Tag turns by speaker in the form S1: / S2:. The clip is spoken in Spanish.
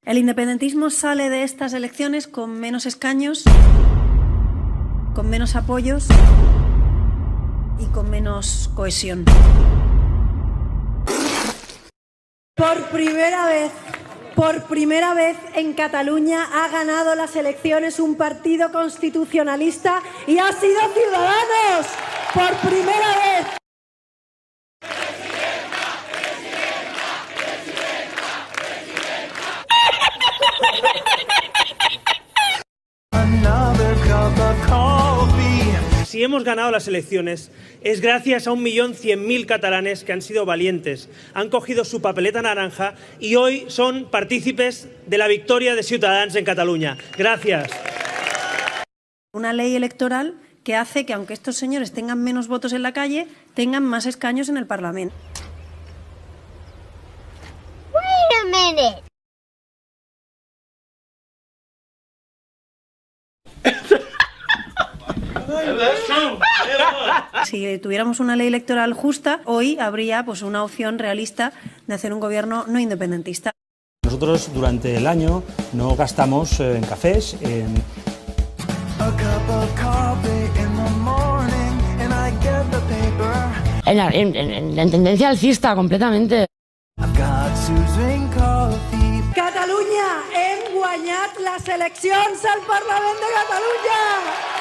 S1: El independentismo sale de estas elecciones con menos escaños, con menos apoyos y con menos cohesión. Por primera vez en Cataluña ha ganado las elecciones un partido constitucionalista y ha sido Ciudadanos. Por primera vez.
S2: Si hemos ganado las elecciones es gracias a 1.100.000 catalanes que han sido valientes, han cogido su papeleta naranja y hoy son partícipes de la victoria de Ciutadans en Cataluña. Gracias.
S1: Una ley electoral que hace que, aunque estos señores tengan menos votos en la calle, tengan más escaños en el Parlamento.
S3: Wait a minute.
S1: Si tuviéramos una ley electoral justa, hoy habría pues una opción realista de hacer un gobierno no independentista.
S4: Nosotros durante el año no gastamos en cafés, en
S5: tendencia alcista completamente.
S1: Catalunya, hem guanyat les eleccions al Parlament de Catalunya!